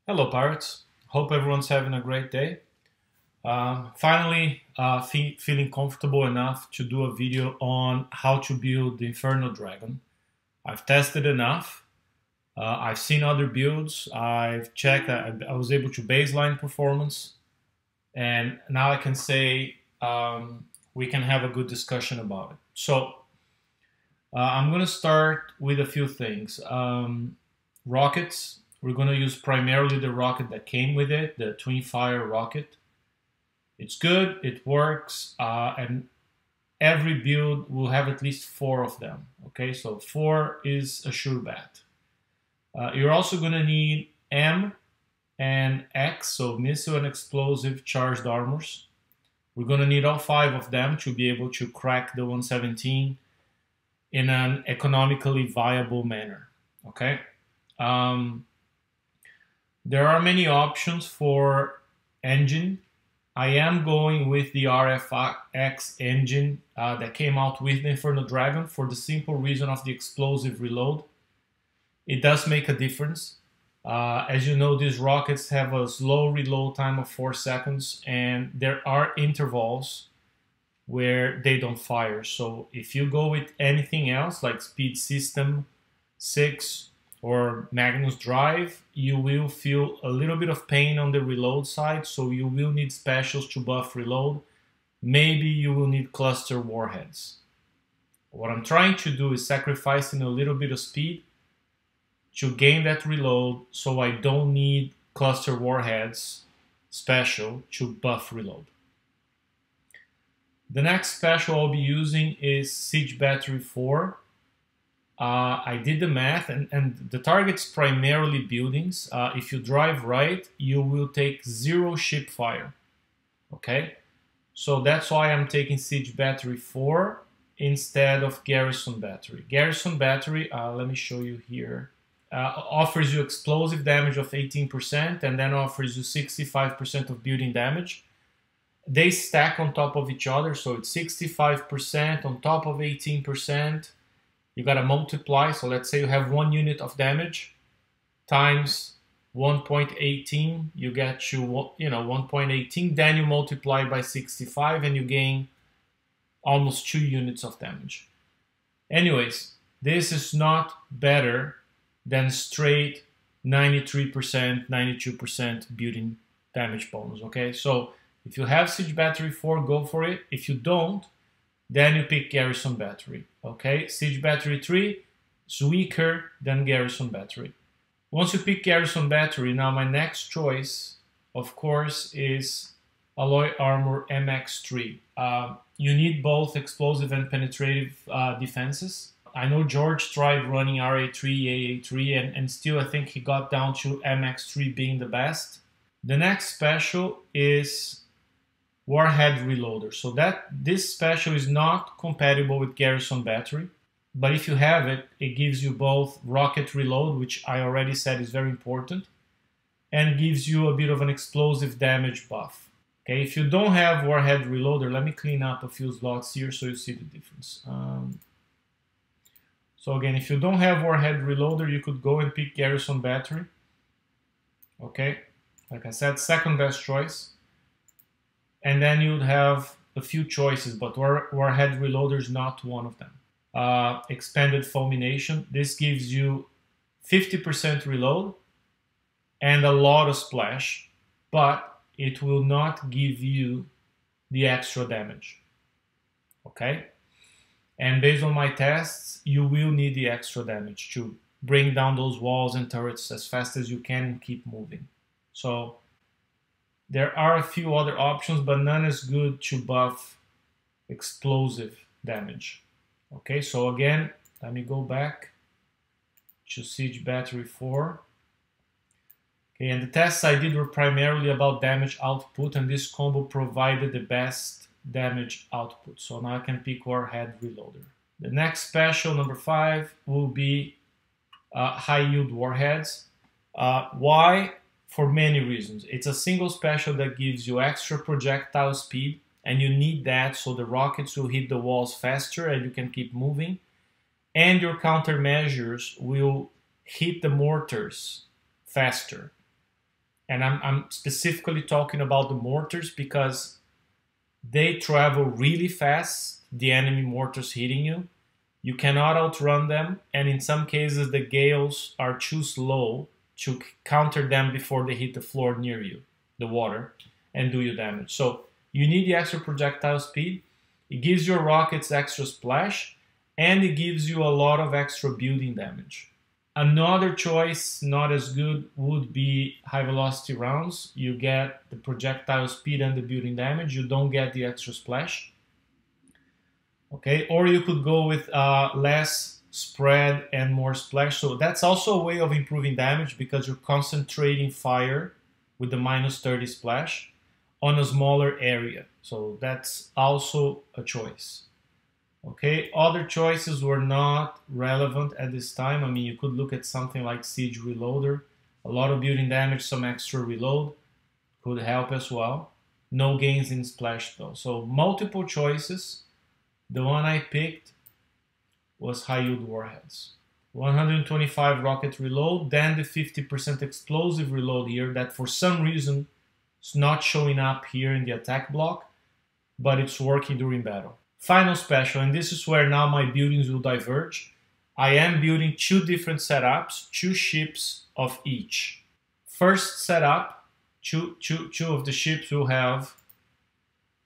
Hello, pirates. Hope everyone's having a great day. Finally, feeling comfortable enough to do a video on how to build the Inferno Dragon. I've tested enough. I've seen other builds. I've checked. I was able to baseline performance, and now I can say we can have a good discussion about it. So I'm going to start with a few things. Rockets. We're going to use primarily the rocket that came with it, the Twin Fire rocket. It's good, it works, and every build will have at least 4 of them. Okay, so 4 is a sure bet. You're also going to need M and X, so missile and explosive charged armors. We're going to need all 5 of them to be able to crack the 117 in an economically viable manner. Okay. There are many options for engine. I am going with the RFX engine that came out with the Inferno Dragon for the simple reason of the explosive reload. It does make a difference. As you know, these rockets have a slow reload time of 4 seconds, and there are intervals where they don't fire. So if you go with anything else like Speed System 6 or Magnus Drive, you will feel a little bit of pain on the reload side, so you will need specials to buff reload. Maybe you will need cluster warheads. What I'm trying to do is sacrificing a little bit of speed to gain that reload, so I don't need cluster warheads special to buff reload. The next special I'll be using is Siege Battery 4. I did the math, and the target's primarily buildings. If you drive right, you will take 0 ship fire. Okay, so that's why I'm taking Siege Battery 4 instead of Garrison Battery. Garrison Battery, let me show you here, offers you explosive damage of 18% and then offers you 65% of building damage. They stack on top of each other, so it's 65% on top of 18%. You got to multiply, so let's say you have 1 unit of damage times 1.18, you get to 1.18, then you multiply by 65 and you gain almost 2 units of damage. Anyways, this is not better than straight 93%, 92% building damage bonus, okay? So if you have Siege Battery 4, go for it. If you don't, then you pick Garrison Battery, okay? Siege Battery 3 is weaker than Garrison Battery. Once you pick Garrison Battery, now my next choice, of course, is Alloy Armor MX3. You need both explosive and penetrative defenses. I know George tried running RA3, AA3, and still I think he got down to MX3 being the best. The next special is Warhead Reloader. So this special is not compatible with Garrison Battery, but if you have it, it gives you both rocket reload, which I already said is very important, and gives you a bit of an explosive damage buff. Okay, if you don't have Warhead Reloader, let me clean up a few slots here so you see the difference. So again, if you don't have Warhead Reloader, you could go and pick Garrison Battery. Okay, like I said, second best choice. And then you'd have a few choices, but Warhead Reloader is not one of them. Expanded Fulmination. This gives you 50% reload and a lot of splash, but it will not give you the extra damage. Okay? And based on my tests, you will need the extra damage to bring down those walls and turrets as fast as you can and keep moving. So there are a few other options, but none as good to buff explosive damage. Okay, so again, let me go back to Siege Battery 4. Okay, and the tests I did were primarily about damage output, and this combo provided the best damage output. So now I can pick Warhead Reloader. The next special, number 5, will be High Yield Warheads. Why? For many reasons. It's a single special that gives you extra projectile speed, and you need that so the rockets will hit the walls faster and you can keep moving. And your countermeasures will hit the mortars faster. And I'm specifically talking about the mortars because they travel really fast, the enemy mortars hitting you. You cannot outrun them, and in some cases the gales are too slow to counter them before they hit the floor near you, the water, and do you damage. So you need the extra projectile speed. It gives your rockets extra splash, and it gives you a lot of extra building damage. Another choice, not as good, would be high velocity rounds. You get the projectile speed and the building damage. You don't get the extra splash. Okay, or you could go with less spread and more splash. So that's also a way of improving damage because you're concentrating fire with the -30 splash on a smaller area. So that's also a choice. Okay, other choices were not relevant at this time. I mean, you could look at something like Siege Reloader. A lot of building damage, some extra reload could help as well. No gains in splash though. So multiple choices. The one I picked was high yield warheads. 125 rocket reload, then the 50% explosive reload here that for some reason is not showing up here in the attack block, but it's working during battle. Final special, and this is where now my buildings will diverge. I am building two different setups, two ships of each. First setup, two of the ships will have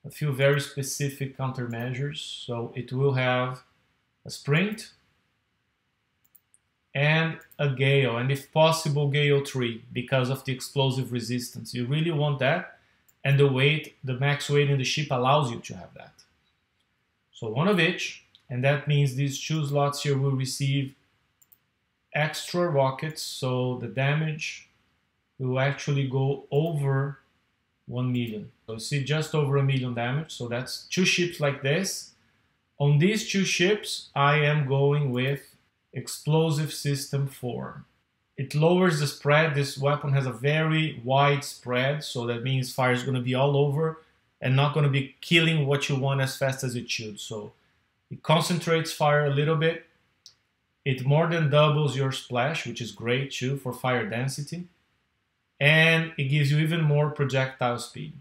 a few very specific countermeasures. So it will have a sprint and a gale, and if possible gale 3 because of the explosive resistance. You really want that, and the weight, the max weight in the ship allows you to have that. So one of each, and that means these two slots here will receive extra rockets, so the damage will actually go over 1 million. So you see just over 1 million damage. So that's two ships like this. On these two ships, I am going with Explosive System 4. It lowers the spread. This weapon has a very wide spread, so that means fire is going to be all over and not going to be killing what you want as fast as it should. So it concentrates fire a little bit. It more than doubles your splash, which is great too for fire density. And it gives you even more projectile speed.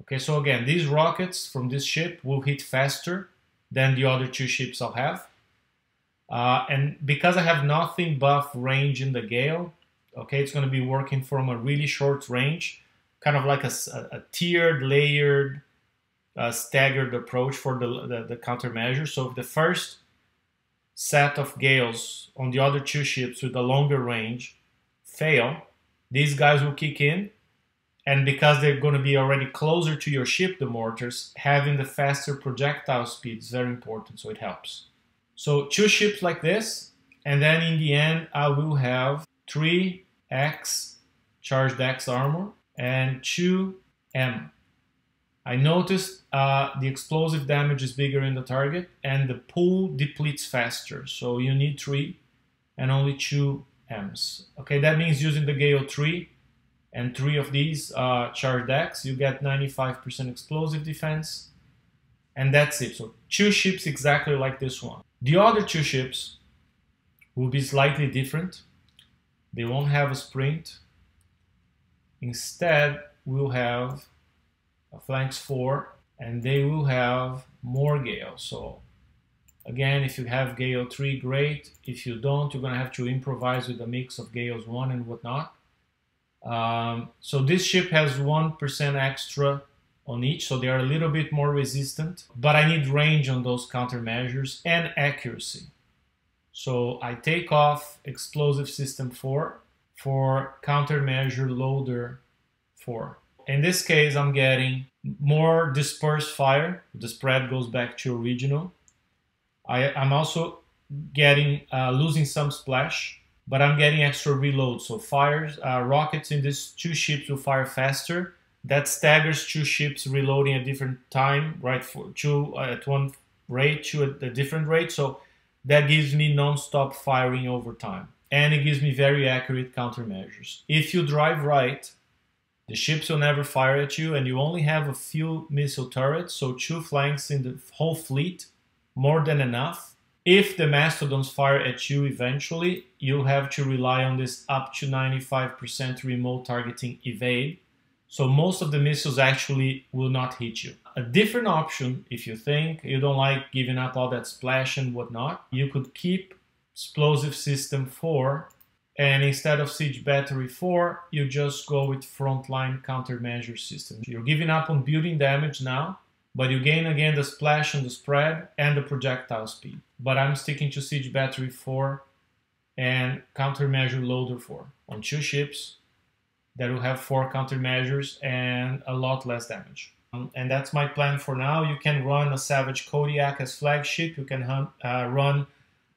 Okay, so again, these rockets from this ship will hit faster than the other two ships I'll have. And because I have nothing buff range in the gale, okay, it's going to be working from a really short range, kind of like a tiered, layered, staggered approach for the countermeasure. So if the first set of gales on the other two ships with a longer range fail, these guys will kick in, and because they're going to be already closer to your ship, the mortars, having the faster projectile speed is very important, so it helps. So two ships like this, and then in the end I will have 3X charged X armor and 2M. I noticed the explosive damage is bigger in the target and the pool depletes faster, so you need 3 and only 2 M's. Okay, that means using the Gale 3 and 3 of these charged X, you get 95% explosive defense, and that's it. So 2 ships exactly like this one. The other 2 ships will be slightly different. They won't have a sprint. Instead, we'll have a flanks 4, and they will have more Gale. So again, if you have Gale 3, great. If you don't, you're going to have to improvise with a mix of Gales 1 and whatnot. So this ship has 1% extra on each, so they are a little bit more resistant. But I need range on those countermeasures and accuracy. So I take off Explosive System 4 for Countermeasure Loader 4. In this case, I'm getting more dispersed fire. The spread goes back to original. I'm also getting losing some splash, but I'm getting extra reload. So fires, rockets in these 2 ships will fire faster. That staggers 2 ships reloading at different time, right? For 2 at one rate, 2 at a different rate. So that gives me non-stop firing over time, and it gives me very accurate countermeasures. If you drive right, the ships will never fire at you, and you only have a few missile turrets, so 2 flanks in the whole fleet, more than enough. If the Mastodons fire at you eventually, you'll have to rely on this up to 95% remote targeting evade. So most of the missiles actually will not hit you. A different option, if you think you don't like giving up all that splash and whatnot, you could keep Explosive System 4, and instead of Siege Battery 4, you just go with Frontline Countermeasure System. You're giving up on building damage now, but you gain again the splash and the spread and the projectile speed. But I'm sticking to Siege Battery 4 and Countermeasure Loader 4 on 2 ships that will have 4 countermeasures and a lot less damage. And that's my plan for now. You can run a Savage Kodiak as flagship. You can run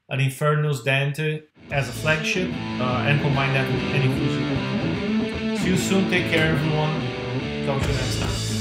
an Inferno's Dante as a flagship and combine that with any cruiser. See you soon. Take care, everyone. Talk to you next time.